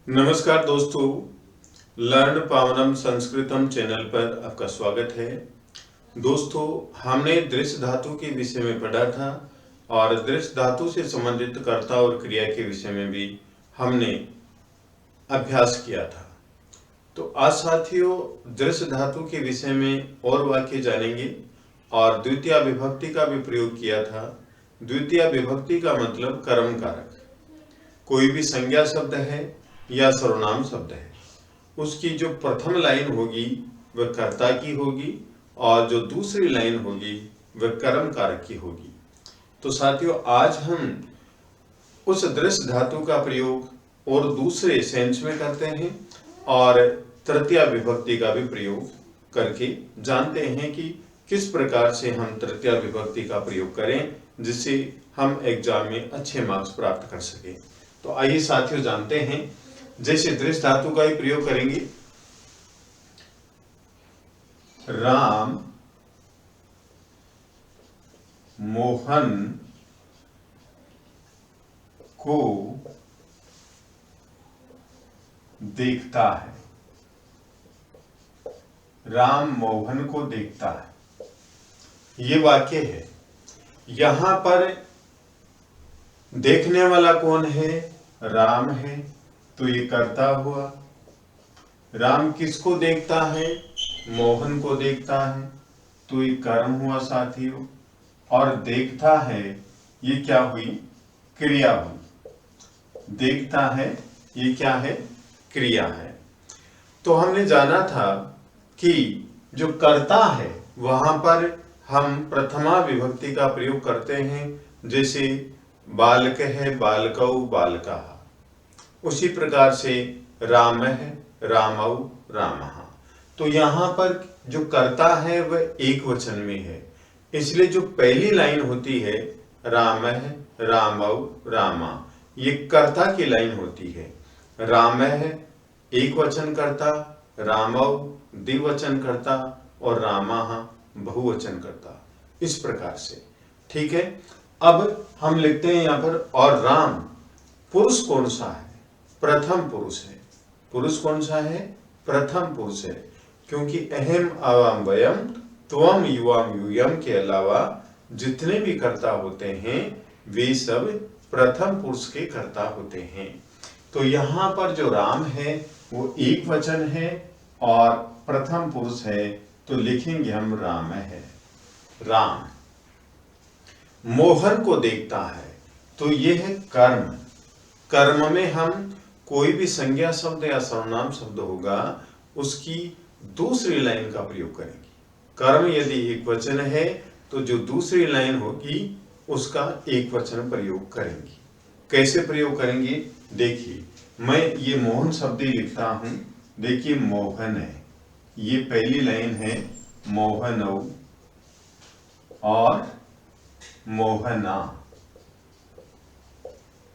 नमस्कार दोस्तों, learn पावनम संस्कृतम channel पर आपका स्वागत है। दोस्तों, हमने दृश्य धातु के विषय में पढ़ा था और दृश्य धातु से संबंधित कर्ता और क्रिया के विषय में भी हमने अभ्यास किया था। तो आज साथियों, दृश्य धातु के विषय में और वाक्य जानेंगे और द्वितीय विभक्ति का भी प्रयोग किया था। द्वितीय विभक्ति का मतलब कर्म कारक। कोई भी संज्ञा शब्द है या सर्वनाम शब्द है, उसकी जो प्रथम लाइन होगी वह कर्ता की होगी और जो दूसरी लाइन होगी वह कर्म कारक की होगी। तो साथियों, आज हम उस दृश्य धातु का प्रयोग और दूसरे सेंस में करते हैं और तृतीय विभक्ति का भी प्रयोग करके जानते हैं कि किस प्रकार से हम तृतीय विभक्ति का प्रयोग करें जिससे हम एग्जाम में अच्छे मार्क्स प्राप्त कर सकें। तो आइए साथियों जानते हैं। जैसे दृश्य धातु का ही प्रयोग करेंगे। राम मोहन को देखता है। राम मोहन को देखता है, ये वाक्य है। यहां पर देखने वाला कौन है? राम है, तो ये कर्ता हुआ। राम किसको देखता है? मोहन को देखता है, तो ये कर्म हुआ साथियों। और देखता है, ये क्या हुई? क्रिया हुई। देखता है, ये क्या है? क्रिया है। तो हमने जाना था कि जो कर्ता है वहां पर हम प्रथमा विभक्ति का प्रयोग करते हैं। जैसे बालक है, बालकौ, बालका। उसी प्रकार से राम है, रामौ, रामः। तो यहाँ पर जो कर्ता है वह एक वचन में है, इसलिए जो पहली लाइन होती है राम है, रामौ, रामा, ये कर्ता की लाइन होती है। राम है एक वचन कर्ता, रामौ द्विवचन कर्ता और रामः बहुवचन कर्ता। इस प्रकार से, ठीक है। अब हम लिखते हैं यहाँ पर, और राम पुरुष कौन सा है? प्रथम पुरुष है। पुरुष कौन सा है? प्रथम पुरुष है, क्योंकि अहम आवाम वयम त्वम युवाम यूयम के अलावा जितने भी कर्ता होते हैं वे सब प्रथम पुरुष के कर्ता होते हैं। तो यहाँ पर जो राम है वो एक वचन है और प्रथम पुरुष है, तो लिखेंगे हम राम है। राम मोहन को देखता है, तो ये है कर्म। कर्म में हम कोई भी संज्ञा शब्द या सर्वनाम शब्द होगा उसकी दूसरी लाइन का प्रयोग करेंगे। कर्म यदि एक वचन है तो जो दूसरी लाइन होगी उसका एक वचन प्रयोग करेंगे। कैसे प्रयोग करेंगे? देखिए, मैं ये मोहन शब्द ही लिखता हूं। देखिए, मोहन है, ये पहली लाइन है मोहनौ और मोहना।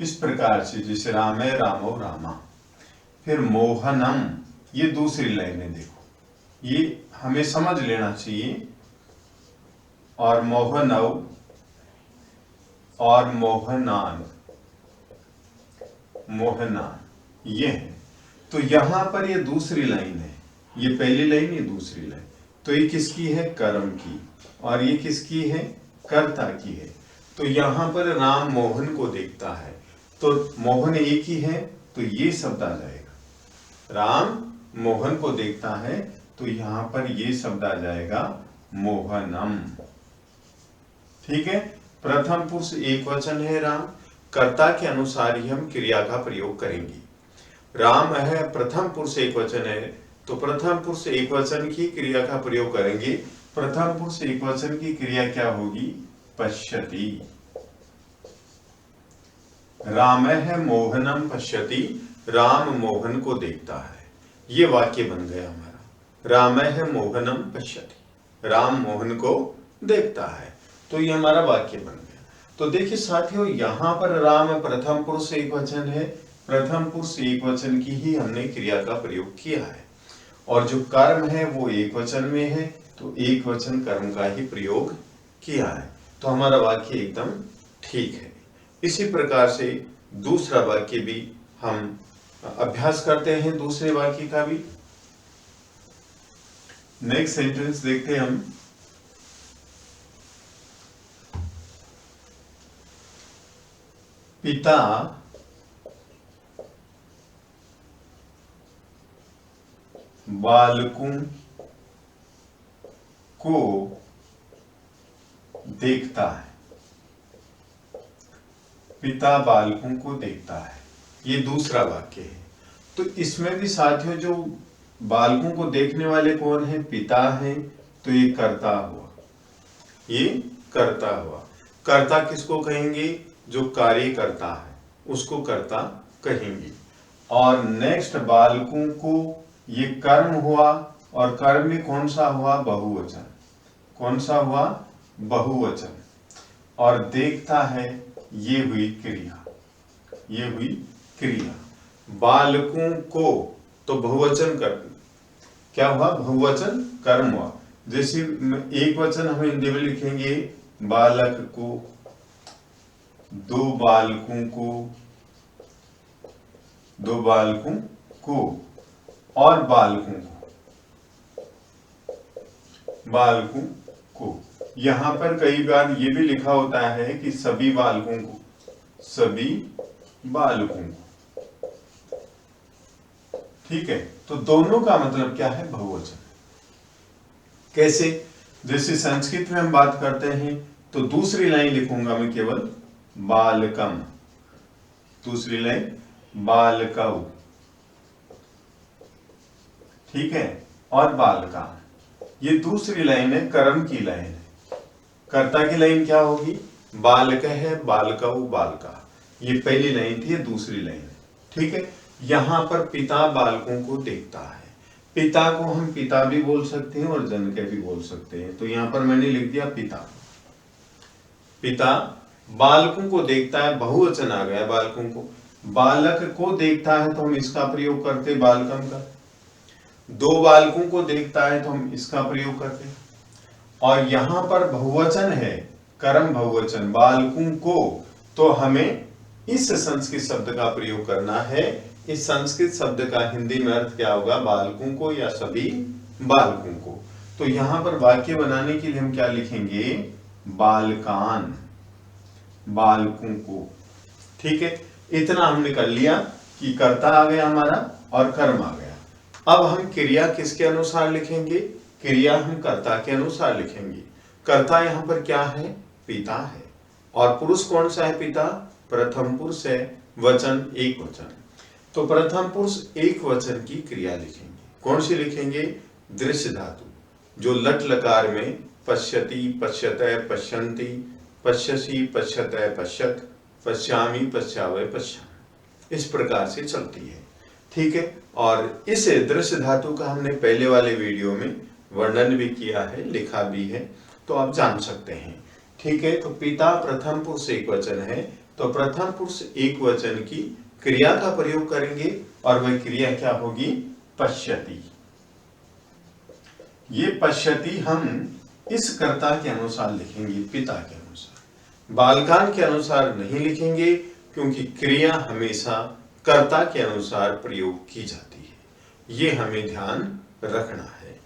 इस प्रकार से, जैसे राम है, रामो, रामा। फिर मोहनम, ये दूसरी लाइन है। देखो, ये हमें समझ लेना चाहिए। और मोहनौ और मोहनान, मोहनान, ये है। तो यहां पर ये दूसरी लाइन है, ये पहली लाइन, ये दूसरी लाइन। तो ये किसकी है? कर्म की। और ये किसकी है? कर्ता की है। तो यहां पर राम मोहन को देखता है, तो मोहन एक ही है, तो ये शब्द आ जाएगा। राम मोहन को देखता है, तो यहां पर ये शब्द आ जाएगा मोहनम। ठीक है। प्रथम पुरुष एक वचन है राम, कर्ता के अनुसार ही हम क्रिया का प्रयोग करेंगे। राम है प्रथम पुरुष एक वचन है, तो प्रथम पुरुष एक वचन की क्रिया का प्रयोग करेंगे। प्रथम पुरुष एक वचन की क्रिया क्या होगी? पश्यति। राम है मोहनम पश्यति, राम मोहन को देखता है। ये वाक्य बन गया हमारा। राम है मोहनम पश्यति, राम मोहन को देखता है। तो ये हमारा वाक्य बन गया। तो देखिए साथियों, यहां पर राम प्रथम पुरुष एक वचन है, प्रथम पुरुष एक वचन की ही हमने क्रिया का प्रयोग किया है। और जो कर्म है वो एक वचन में है, तो एक वचन कर्म का ही प्रयोग किया है। तो हमारा वाक्य एकदम ठीक है। इसी प्रकार से दूसरा वाक्य भी हम अभ्यास करते हैं दूसरे वाक्य का भी। नेक्स्ट सेंटेंस देखते हैं हम। पिता बालकों को देखता है। पिता बालकों को देखता है, ये दूसरा वाक्य है। तो इसमें भी साथियों जो बालकों को देखने वाले कौन है? पिता है। तो ये कर्ता हुआ, ये कर्ता हुआ। कर्ता किसको कहेंगे? जो कार्य करता है उसको कर्ता कहेंगे। और नेक्स्ट बालकों को, ये कर्म हुआ, और कर्म भी कौन सा हुआ? बहुवचन। कौन सा हुआ? बहुवचन। और देखता है, ये हुई क्रिया, ये हुई क्रिया। बालकों को तो बहुवचन कर, क्या हुआ? बहुवचन कर्म हुआ। जैसे एक वचन हम हिंदी में लिखेंगे बालक को, दो बालकों को, दो बालकों को, और बालकों को, बालकों को। यहां पर कई बार ये भी लिखा होता है कि सभी बालकों को, सभी बालकों को। ठीक है, तो दोनों का मतलब क्या है? बहुवचन। कैसे? जैसे संस्कृत में हम बात करते हैं तो दूसरी लाइन लिखूंगा मैं केवल बालकम, दूसरी लाइन बालकौ, ठीक है, और बालका, ये दूसरी लाइन है, कर्म की लाइन है। कर्ता की लाइन क्या होगी? बालक है, बालकौ, बालका। ये पहली लाइन थी, ये दूसरी लाइन है। ठीक है, यहां पर पिता बालकों को देखता है। पिता को हम पिता भी बोल सकते हैं और जनक भी बोल सकते हैं। तो यहां पर मैंने लिख दिया पिता। पिता बालकों को देखता है, बहुवचन आ गया बालकों को। बालक को देखता है तो हम इसका प्रयोग करते बालकम का। दो बालकों को देखता है तो हम इसका प्रयोग करते। और यहां पर बहुवचन है, कर्म बहुवचन, बालकों को, तो हमें इस संस्कृत शब्द का प्रयोग करना है। इस संस्कृत शब्द का हिंदी में अर्थ क्या होगा? बालकों को या सभी बालकों को। तो यहां पर वाक्य बनाने के लिए हम क्या लिखेंगे? बालकान, बालकों को। ठीक है, इतना हमने कर लिया कि कर्ता आ गया हमारा और कर्म आ गया। अब हम क्रिया किसके अनुसार लिखेंगे? क्रिया हम कर्ता के अनुसार लिखेंगे। कर्ता यहां पर क्या है? पिता है। और पुरुष कौन सा है? पिता प्रथम पुरुष है, वचन एक वचन। तो प्रथम पुरुष एक वचन की क्रिया लिखेंगे। कौन सी लिखेंगे? दृश्य धातु, जो लट लकार में पश्यति, पश्यतः, पश्यन्ति, पश्यसि, पश्यतः, पश्यत, पश्यामि, पश्यावय, पश्यामि, इस प्रकार से चलती है। ठीक है, और इस दृश्य धातु का हमने पहले वाले वीडियो में वर्णन भी किया है, लिखा भी है, तो आप जान सकते हैं। ठीक है, तो पिता प्रथम पुरुष एक वचन है, तो प्रथम पुरुष एक वचन की क्रिया का प्रयोग करेंगे और वह क्रिया क्या होगी? पश्यति। ये पश्यति हम इस कर्ता के अनुसार लिखेंगे, पिता के अनुसार। बालकान के अनुसार नहीं लिखेंगे, क्योंकि क्रिया हमेशा कर्ता के अनुसार प्रयोग की जाती है, ये हमें ध्यान रखना है।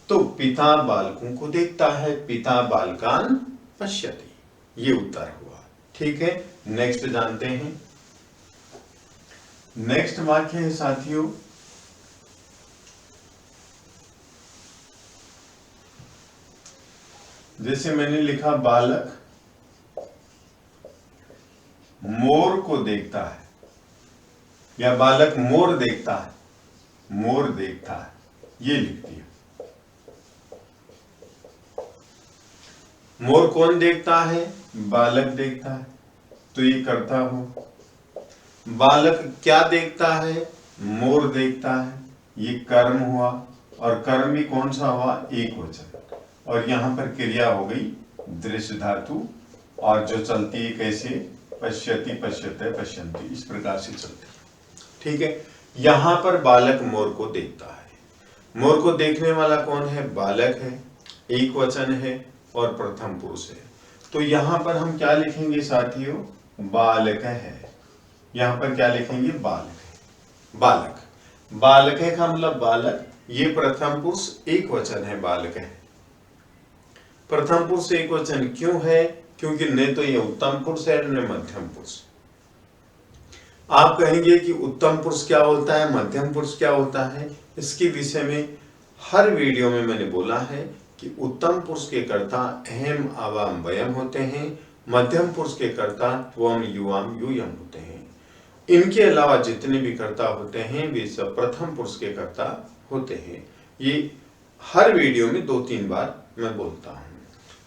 तो पिता बालकों को देखता है, पिता बालकान पश्यति, ये उत्तर हुआ। ठीक है, नेक्स्ट जानते हैं। नेक्स्ट वाक्य है साथियों, जैसे मैंने लिखा बालक मोर को देखता है, या बालक मोर देखता है, मोर देखता है, ये लिख दिया। मोर कौन देखता है? बालक देखता है, तो ये कर्ता हो। बालक क्या देखता है? मोर देखता है, ये कर्म हुआ, और कर्म भी कौन सा हुआ? एक वचन। और यहां पर क्रिया हो गई दृश्य धातु, और जो चलती है कैसे? पश्यति, पश्यतः, पश्यन्ति, इस प्रकार से चलती है। ठीक है, यहां पर बालक मोर को देखता है। मोर को देखने वाला कौन है? बालक है, एक वचन है और प्रथम पुरुष है। तो यहां पर हम क्या लिखेंगे साथियों? बालक है। यहां पर क्या लिखेंगे? बालक है। बालक, बालक है का मतलब बालक, ये प्रथम पुरुष एक वचन है, बालक है। प्रथम पुरुष एक वचन क्यों है? क्योंकि न तो ये उत्तम पुरुष है न मध्यम पुरुष। आप कहेंगे कि उत्तम पुरुष क्या होता है, मध्यम पुरुष क्या होता है, इसके विषय में हर वीडियो में मैंने बोला है कि उत्तम पुरुष के कर्ता अहम आवाम वयम होते हैं, मध्यम पुरुष के कर्ता त्वम युवाम यूयम होते हैं। इनके अलावा जितने भी कर्ता होते हैं वे सब प्रथम पुरुष के कर्ता होते हैं। ये हर वीडियो में 2-3 बार मैं बोलता हूँ।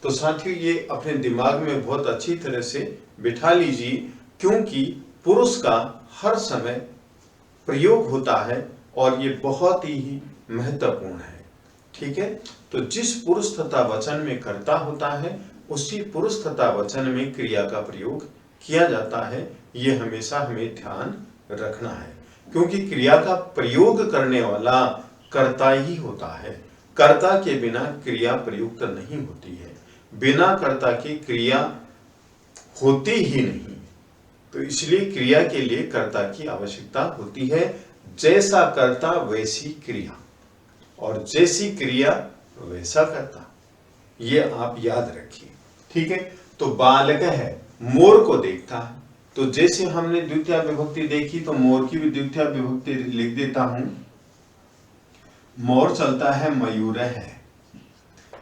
तो साथियों ये अपने दिमाग में बहुत अच्छी तरह से बिठा लीजिए, क्योंकि पुरुष का हर समय प्रयोग होता है और ये बहुत ही महत्वपूर्ण है। ठीक है, तो जिस पुरुष तथा वचन में कर्ता होता है उसी पुरुष तथा वचन में क्रिया का प्रयोग किया जाता है। ये हमेशा हमें ध्यान रखना है, क्योंकि क्रिया का प्रयोग करने वाला कर्ता ही होता है। कर्ता के बिना क्रिया प्रयुक्त नहीं होती है, बिना कर्ता की क्रिया होती ही नहीं। तो इसलिए क्रिया के लिए कर्ता की आवश्यकता होती है। जैसा कर्ता वैसी क्रिया, और जैसी क्रिया वैसा कर्ता, ये आप याद रखिए। ठीक है, तो बालक है, मोर को देखता है। तो जैसे हमने द्वितीय विभक्ति देखी, तो मोर की भी द्वितीय विभक्ति लिख देता हूं। मोर चलता है, मयूर है।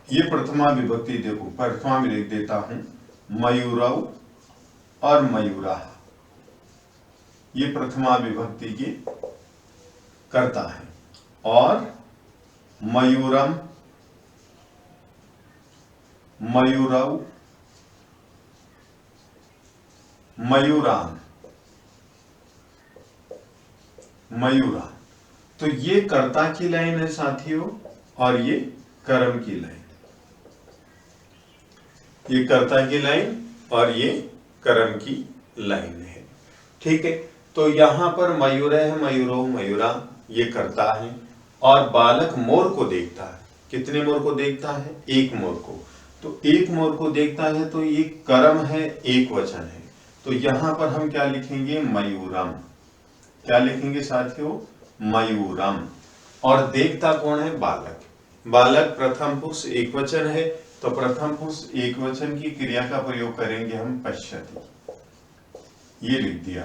ये प्रथमा विभक्ति देखो, प्रथमा में लिख देता हूं मयूरौ और मयूरा। ये प्रथमा विभक्ति की कर्ता है। और मयूरम, मयूरौ, मयूरान, मयूरा। तो ये कर्ता की लाइन है साथियों, और ये कर्म की लाइन। ये कर्ता की लाइन और ये कर्म की लाइन है। ठीक है, तो यहां पर मयूर है, मयूरो, मयूरा, ये कर्ता है। और बालक मोर को देखता है। कितने मोर को देखता है? एक मोर को। तो एक मोर को देखता है, तो ये कर्म है, एक वचन है। तो यहां पर हम क्या लिखेंगे? मयूरम। क्या लिखेंगे साथियों? मयूरम। और देखता कौन है? बालक। बालक प्रथम पुरुष एक वचन है, तो प्रथम पुरुष एक वचन की क्रिया का प्रयोग करेंगे हम पश्यति। ये लिख दिया,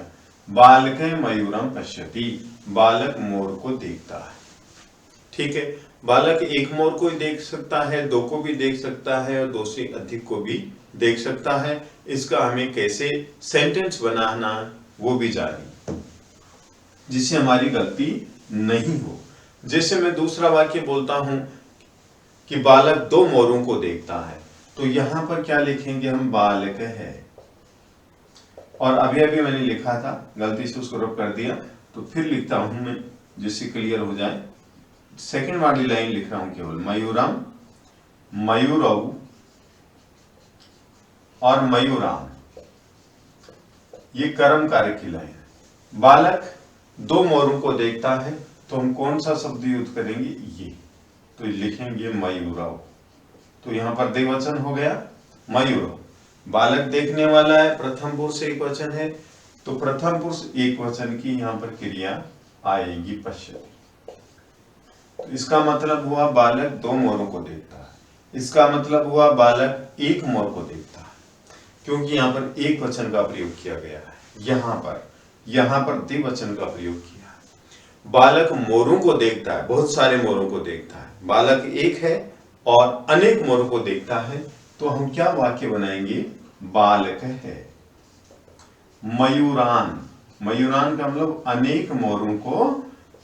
बालक मयूरम पश्यति, बालक मोर को देखता है। ठीक है, बालक एक मोर को ही देख सकता है, दो को भी देख सकता है और दो से अधिक को भी देख सकता है। इसका हमें कैसे सेंटेंस बनाना वो भी जाने, जिससे हमारी गलती नहीं हो। जैसे मैं दूसरा वाक्य बोलता हूं कि बालक दो मोरों को देखता है, तो यहां पर क्या लिखेंगे हम? बालक है। और अभी अभी मैंने लिखा था, गलती से उसको रब कर दिया, तो फिर लिखता हूं मैं, जिससे क्लियर हो जाए। सेकंड वाली लाइन लिख रहा हूं केवल, मयूरम, मयूरौ और मयूराम, ये कर्म कार्य की लाइन है। बालक दो मोरों को देखता है, तो हम कौन सा शब्द यूज करेंगे? ये, तो लिखेंगे मयूरौ। तो यहां पर द्विवचन हो गया, मयूरौ। बालक देखने वाला है, प्रथम पुरुष एक वचन है, तो प्रथम पुरुष एक वचन की यहां पर क्रिया आएगी पश्यति। तो इसका मतलब हुआ बालक दो मोरों को देखता है। इसका मतलब हुआ बालक एक मोर को देखता है, क्योंकि यहां पर एक वचन का प्रयोग किया गया है। यहां पर द्विवचन का प्रयोग किया है। बालक मोरों को देखता है, बहुत सारे मोरों को देखता है। बालक एक है और अनेक मोरों को देखता है, तो हम क्या वाक्य बनाएंगे? बालक है मयूरान। मयूरान का मतलब अनेक मोरों को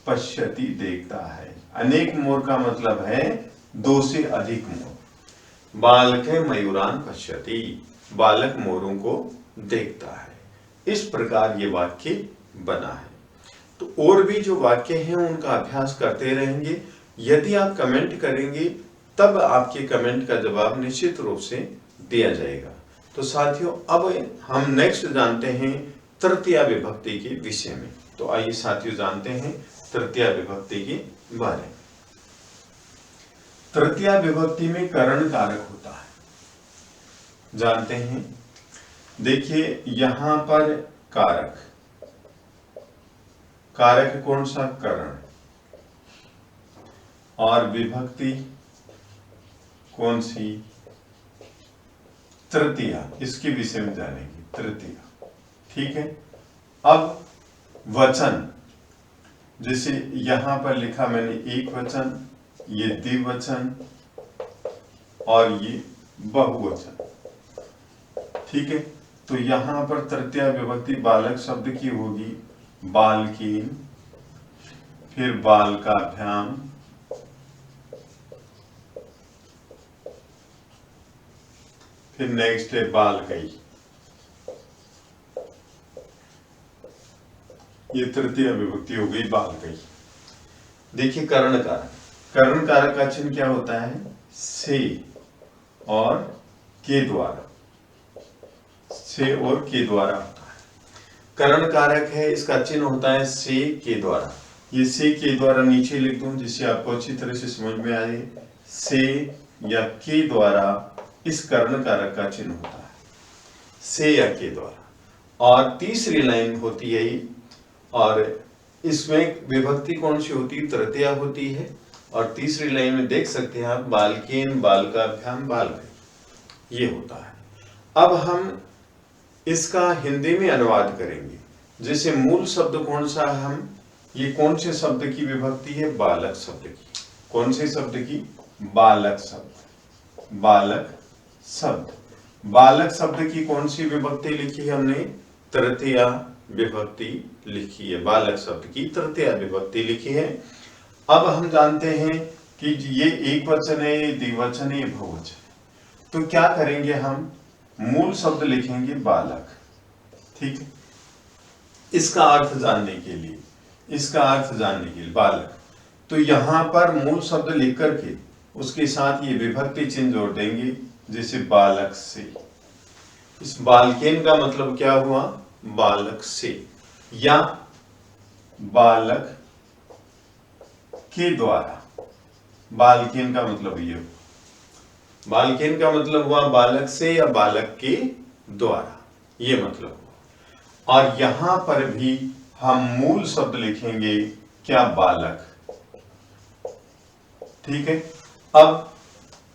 पश्यति देखता है। अनेक मोर का मतलब है दो से अधिक मोर। बालक है मयूरान पश्यति, बालक मोरों को देखता है। इस प्रकार ये वाक्य बना है। तो और भी जो वाक्य हैं उनका अभ्यास करते रहेंगे। यदि आप कमेंट करेंगे तब आपके कमेंट का जवाब निश्चित रूप से दिया जाएगा। तो साथियों, अब हम नेक्स्ट जानते हैं तृतीया विभक्ति के विषय में। तो आइए साथियों जानते हैं तृतीया विभक्ति के बारे में। तृतीया विभक्ति में करण कारक होता है, जानते हैं। देखिए यहां पर कारक, कारक कौन सा? करण। और विभक्ति कौन सी? तृतीया। इसके विषय में जानेंगे, तृतीया। ठीक है। अब वचन, जैसे यहां पर लिखा मैंने एक वचन, ये द्विवचन और ये बहुवचन। ठीक है। तो यहां पर तृतीया विभक्ति बालक शब्द की होगी बालकीन, फिर बालकाभ्याम, फिर नेक्स्ट है बालकई। ये तृतीय विभक्ति हो गई बालकई। देखिए करण कारक, करण कारक का चिन्ह क्या होता है? से और के द्वारा, से और के द्वारा होता है। करण कारक है, इसका चिन्ह होता है से के द्वारा। ये से के द्वारा नीचे लिख दूं जिससे आपको अच्छी तरह से समझ में आए। से या के द्वारा इस करण कारक का चिन्ह होता है, से या के द्वारा। और तीसरी लाइन होती है ये, और इसमें विभक्ति कौन सी होती है? तृतीया होती है। और तीसरी लाइन में देख सकते हैं आप बालकेन, बालकाभ्याम, बालकई, ये होता है। अब हम इसका हिंदी में अनुवाद करेंगे। जैसे मूल शब्द कौन सा है? हम ये कौन से शब्द की विभक्ति है? बालक शब्द की। कौन से शब्द की? बालक शब्द। बालक शब्द, बालक शब्द की कौन सी विभक्ति लिखी है हमने? तृतीया विभक्ति लिखी है। बालक शब्द की तृतीया विभक्ति लिखी है। अब हम जानते हैं कि ये एक वचन है, ये द्विवचन है, ये बहुवचन है। तो क्या करेंगे हम? मूल शब्द लिखेंगे बालक। ठीक है। इसका अर्थ जानने के लिए, इसका अर्थ जानने के लिए बालक, तो यहां पर मूल शब्द लिख करके उसके साथ ये विभक्ति चिन्ह जोड़ देंगे, जैसे बालक से। इस बालकेन का मतलब क्या हुआ? बालक से, या बालक के द्वारा। बालकेन का मतलब ये, बालकेन का मतलब हुआ बालक से या बालक के द्वारा, ये मतलब हुआ। और यहां पर भी हम मूल शब्द लिखेंगे क्या? बालक। ठीक है। अब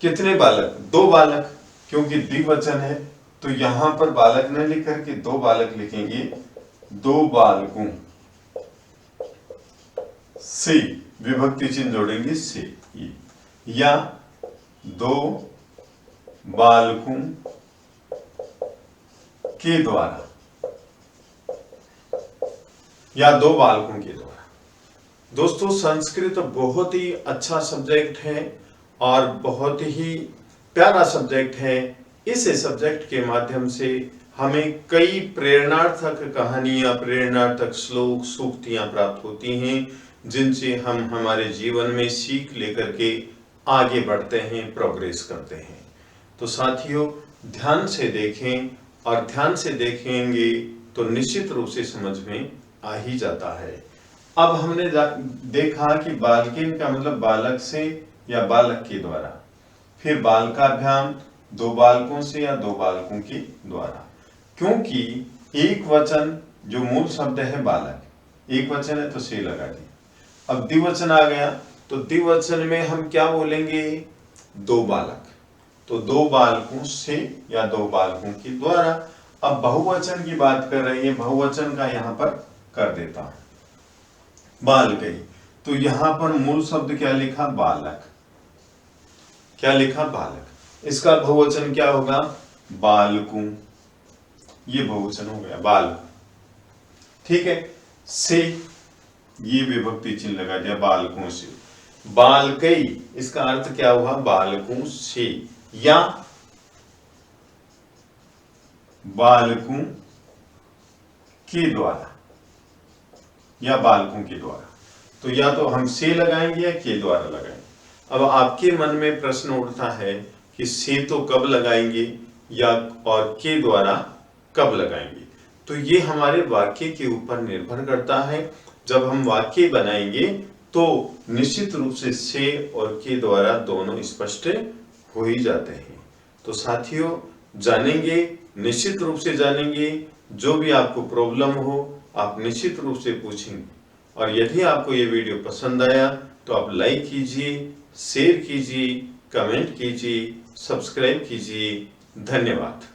कितने बालक? दो बालक, क्योंकि द्विवचन है तो यहां पर बालक न लिख करके दो बालक लिखेंगे। दो बालकों से, विभक्ति चिन्ह जोड़ेंगे से, ये, या दो बालकों के द्वारा, या दो बालकों के द्वारा। दोस्तों संस्कृत बहुत ही अच्छा सब्जेक्ट है और बहुत ही प्यारा सब्जेक्ट है। इस सब्जेक्ट के माध्यम से हमें कई प्रेरणार्थक कहानियां, प्रेरणार्थक श्लोक, सूक्तियां प्राप्त होती हैं, जिनसे हम हमारे जीवन में सीख लेकर के आगे बढ़ते हैं, प्रोग्रेस करते हैं। तो साथियों ध्यान से देखें, और ध्यान से देखेंगे तो निश्चित रूप से समझ में आ ही जाता है। अब हमने देखा कि बालकेन का मतलब बालक से या बालक के द्वारा, फिर बालकाभ्याम दो बालकों से या दो बालकों के द्वारा। क्योंकि एक वचन जो मूल शब्द है बालक, एक वचन है तो से लगा दिया। अब द्विवचन आ गया तो द्विवचन में हम क्या बोलेंगे? दो बालक, तो दो बालकों से या दो बालकों के द्वारा। अब बहुवचन की बात कर रही है, बहुवचन का यहां पर कर देता हूं बालकई। तो यहां पर मूल शब्द क्या लिखा? बालक। क्या लिखा? बालक। इसका बहुवचन क्या होगा? बालकों। ये बहुवचन हो गया बालक। ठीक है। से, ये विभक्ति चिन्ह लगा दिया बालकों से। बालकई, इसका अर्थ क्या हुआ? बालकों से, या बालकों के द्वारा, या बालकों के द्वारा। तो या तो हम से लगाएंगे या के द्वारा लगाएंगे। अब आपके मन में प्रश्न उठता है कि से तो कब लगाएंगे या और के द्वारा कब लगाएंगे? तो ये हमारे वाक्य के ऊपर निर्भर करता है। जब हम वाक्य बनाएंगे तो निश्चित रूप से और के द्वारा दोनों स्पष्ट हो ही जाते हैं। तो साथियों जानेंगे, निश्चित रूप से जानेंगे। जो भी आपको प्रॉब्लम हो आप निश्चित रूप से पूछेंगे और यदि आपको ये वीडियो पसंद आया तो आप लाइक कीजिए, शेयर कीजिए, कमेंट कीजिए, सब्सक्राइब कीजिए। धन्यवाद।